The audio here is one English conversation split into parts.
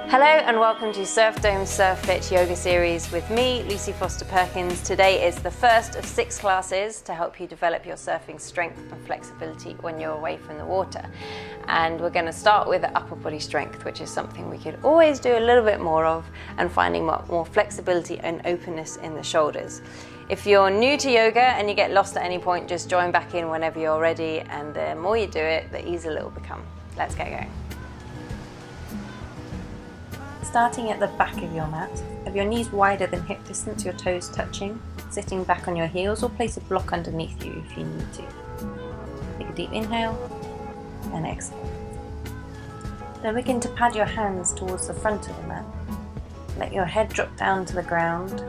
Hello and welcome to Surfdome SURFIT yoga series with me, Lucy Foster-Perkins. Today is the first of 6 classes to help you develop your surfing strength and flexibility when you're away from the water. And we're going to start with upper body strength, which is something we could always do a little bit more of, and finding more flexibility and openness in the shoulders. If you're new to yoga and you get lost at any point, just join back in whenever you're ready, and the more you do it, the easier it will become. Let's get going. Starting at the back of your mat, have your knees wider than hip distance, your toes touching, sitting back on your heels, or place a block underneath you if you need to. Take a deep inhale and exhale. Then begin to pad your hands towards the front of the mat. Let your head drop down to the ground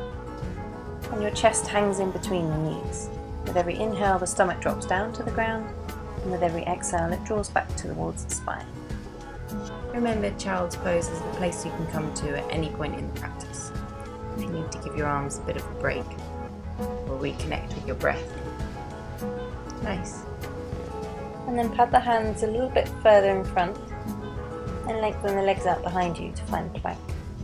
and your chest hangs in between the knees. With every inhale, the stomach drops down to the ground, and with every exhale, it draws back towards the spine. Remember, child's pose is the place you can come to at any point in the practice. If you need to give your arms a bit of a break or reconnect with your breath. Nice. And then pad the hands a little bit further in front and lengthen the legs out behind you to find plank.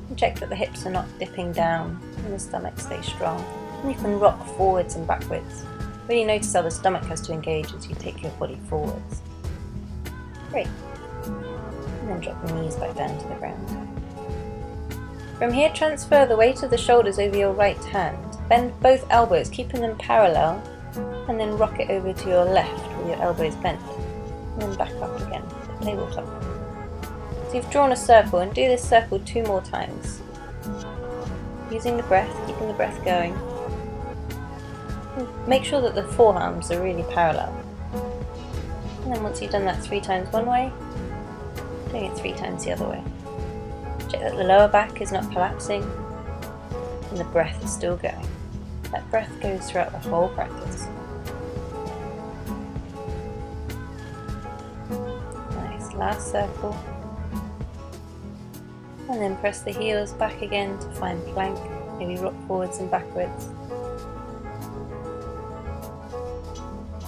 And check that the hips are not dipping down and the stomach stays strong. And you can rock forwards and backwards. Really notice how the stomach has to engage as you take your body forwards. Great. And then drop the knees back down to the ground. From here, transfer the weight of the shoulders over your right hand. Bend both elbows, keeping them parallel, and then rock it over to your left with your elbows bent. And then back up again to tabletop. So you've drawn a circle, and do this circle 2 more times. Using the breath, keeping the breath going. And make sure that the forearms are really parallel. And then once you've done that 3 times one way, doing it 3 times the other way. Check that the lower back is not collapsing and the breath is still going. That breath goes throughout the whole practice. Nice, last circle. And then press the heels back again to find plank, maybe rock forwards and backwards.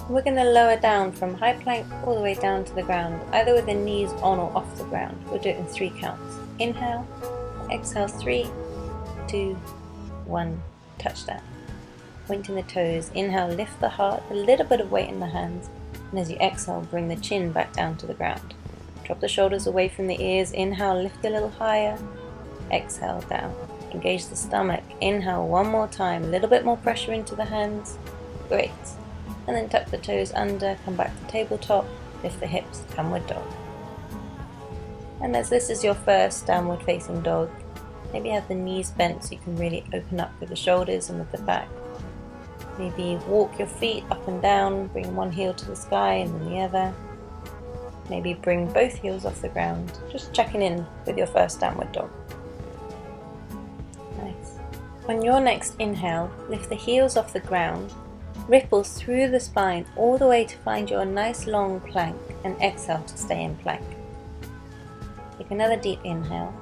We're going to lower down from high plank all the way down to the ground, either with the knees on or off the ground. We'll do it in 3 counts. Inhale, exhale, 3, 2, 1, touchdown. Pointing the toes, inhale, lift the heart, a little bit of weight in the hands, and as you exhale, bring the chin back down to the ground. Drop the shoulders away from the ears, inhale, lift a little higher, exhale, down. Engage the stomach, inhale 1 more time, a little bit more pressure into the hands, great. And then tuck the toes under, come back to tabletop, lift the hips, downward dog. And as this is your first downward facing dog, maybe have the knees bent so you can really open up with the shoulders and with the back. Maybe walk your feet up and down, bring one heel to the sky and then the other. Maybe bring both heels off the ground, just checking in with your first downward dog. Nice. On your next inhale, lift the heels off the ground, ripple through the spine all the way to find your nice long plank, and exhale to stay in plank. Take another deep inhale,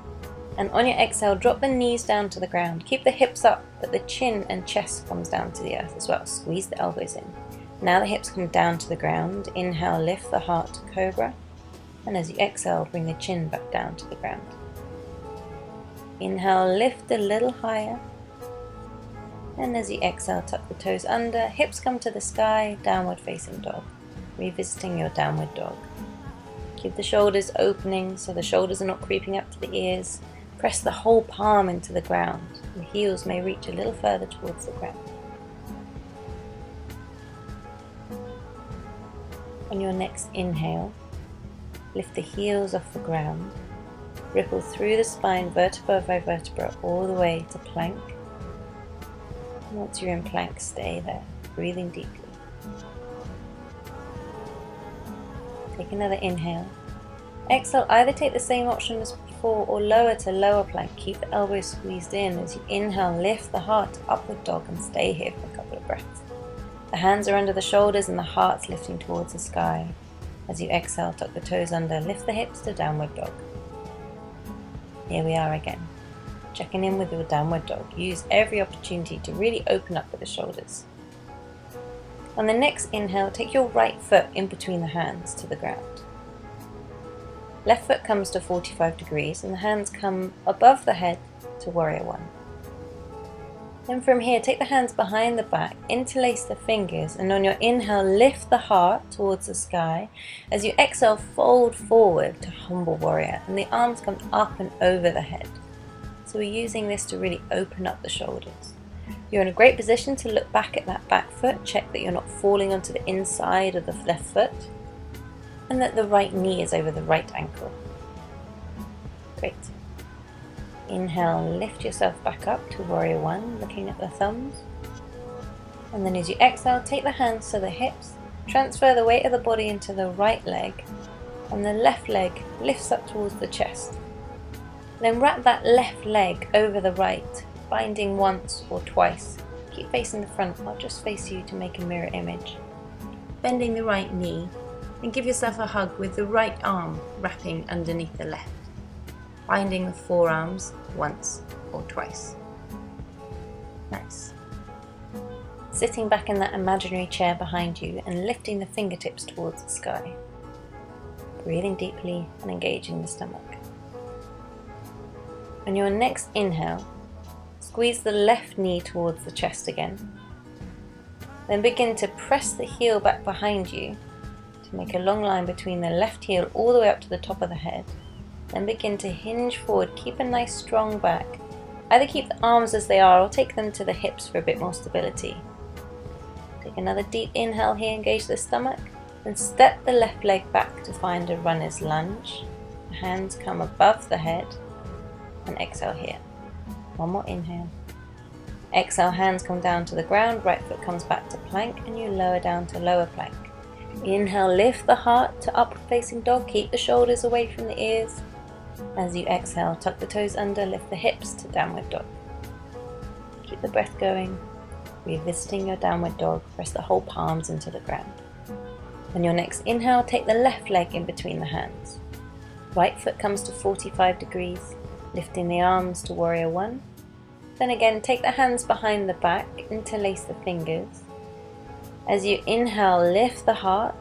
and on your exhale, drop the knees down to the ground. Keep the hips up, but the chin and chest comes down to the earth as well. Squeeze the elbows in. Now the hips come down to the ground. Inhale, lift the heart to cobra, and as you exhale, bring the chin back down to the ground. Inhale, lift a little higher. And as you exhale, tuck the toes under, hips come to the sky, downward facing dog. Revisiting your downward dog. Keep the shoulders opening so the shoulders are not creeping up to the ears. Press the whole palm into the ground. The heels may reach a little further towards the ground. On your next inhale, lift the heels off the ground. Ripple through the spine, vertebra by vertebra, all the way to plank. Once you're in plank, stay there, breathing deeply. Take another inhale. Exhale, either take the same option as before or lower to lower plank. Keep the elbows squeezed in. As you inhale, lift the heart to upward dog and stay here for a couple of breaths. The hands are under the shoulders and the heart's lifting towards the sky. As you exhale, tuck the toes under, lift the hips to downward dog. Here we are again. Checking in with your downward dog. Use every opportunity to really open up with the shoulders. On the next inhale, take your right foot in between the hands to the ground. Left foot comes to 45 degrees and the hands come above the head to warrior one. Then from here, take the hands behind the back, interlace the fingers, and on your inhale, lift the heart towards the sky. As you exhale, fold forward to humble warrior, and the arms come up and over the head. So we're using this to really open up the shoulders. You're in a great position to look back at that back foot, check that you're not falling onto the inside of the left foot, and that the right knee is over the right ankle. Great. Inhale, lift yourself back up to warrior one, looking at the thumbs. And then as you exhale, take the hands to the hips, transfer the weight of the body into the right leg, and the left leg lifts up towards the chest. Then wrap that left leg over the right, binding once or twice. Keep facing the front, I'll just face you to make a mirror image. Bending the right knee, and give yourself a hug with the right arm wrapping underneath the left. Binding the forearms once or twice. Nice. Sitting back in that imaginary chair behind you and lifting the fingertips towards the sky. Breathing deeply and engaging the stomach. On your next inhale, squeeze the left knee towards the chest again. Then begin to press the heel back behind you to make a long line between the left heel all the way up to the top of the head. Then begin to hinge forward, keep a nice strong back. Either keep the arms as they are or take them to the hips for a bit more stability. Take another deep inhale here, engage the stomach, and step the left leg back to find a runner's lunge. The hands come above the head, and exhale here. One more inhale. Exhale, hands come down to the ground, right foot comes back to plank, and you lower down to lower plank. Inhale, lift the heart to upward facing dog, keep the shoulders away from the ears. As you exhale, tuck the toes under, lift the hips to downward dog. Keep the breath going, revisiting your downward dog, press the whole palms into the ground. On your next inhale, take the left leg in between the hands. Right foot comes to 45 degrees, lifting the arms to warrior one. Then again, take the hands behind the back, interlace the fingers. As you inhale, lift the heart,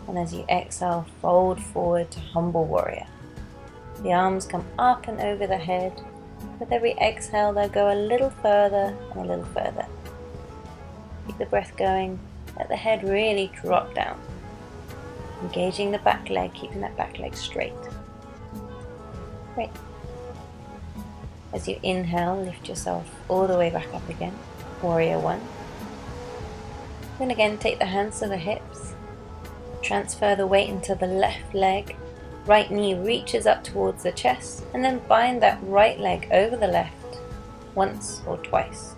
and as you exhale, fold forward to humble warrior. The arms come up and over the head. With every exhale, they'll go a little further and a little further. Keep the breath going, let the head really drop down. Engaging the back leg, keeping that back leg straight. Great. As you inhale, lift yourself all the way back up again, warrior one. Then again, take the hands to the hips, transfer the weight into the left leg, right knee reaches up towards the chest, and then bind that right leg over the left once or twice.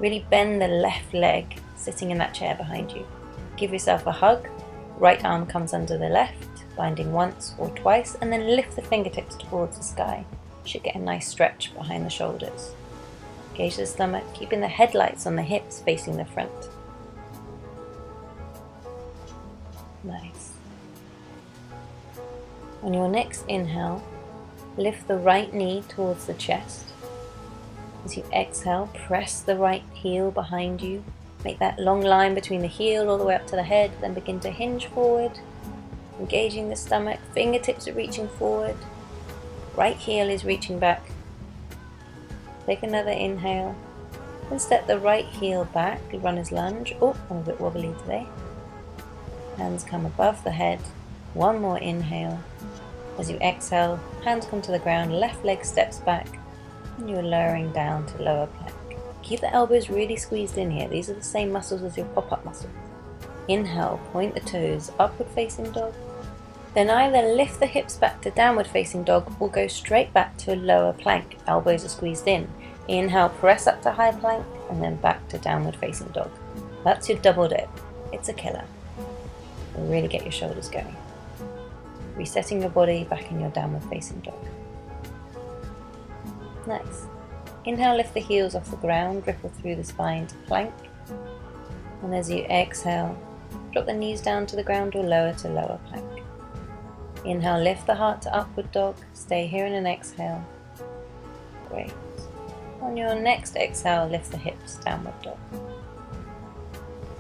Really bend the left leg sitting in that chair behind you. Give yourself a hug, right arm comes under the left, binding once or twice, and then lift the fingertips towards the sky. You should get a nice stretch behind the shoulders. Engage the stomach, keeping the headlights on the hips facing the front. Nice. On your next inhale, lift the right knee towards the chest. As you exhale, press the right heel behind you. Make that long line between the heel all the way up to the head, then begin to hinge forward, engaging the stomach, fingertips are reaching forward, right heel is reaching back. Take another inhale, and step the right heel back, runner's lunge. Oh, I'm a bit wobbly today. Hands come above the head. One more inhale. As you exhale, hands come to the ground, left leg steps back, and you're lowering down to lower plank. Keep the elbows really squeezed in here. These are the same muscles as your pop-up muscles. Inhale, point the toes, upward facing dog. Then either lift the hips back to downward facing dog or go straight back to a lower plank. Elbows are squeezed in. Inhale, press up to high plank, and then back to downward facing dog. That's your double dip. It's a killer. You'll really get your shoulders going. Resetting your body back in your downward facing dog. Nice. Inhale, lift the heels off the ground, ripple through the spine to plank. And as you exhale, drop the knees down to the ground or lower to lower plank. Inhale, lift the heart to upward dog. Stay here in an exhale. Great. On your next exhale, lift the hips, downward dog.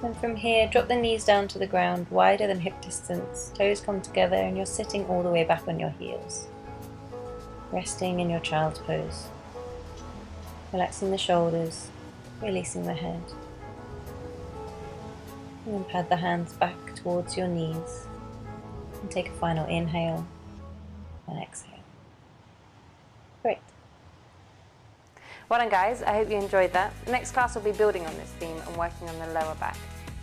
And from here, drop the knees down to the ground, wider than hip distance, toes come together and you're sitting all the way back on your heels. Resting in your child's pose. Relaxing the shoulders, releasing the head. And then pad the hands back towards your knees and take a final inhale and exhale. Great. Well done guys, I hope you enjoyed that. Next class will be building on this theme and working on the lower back.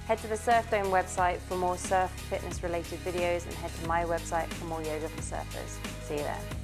Head to the Surfdome website for more surf fitness related videos and head to my website for more yoga for surfers. See you there.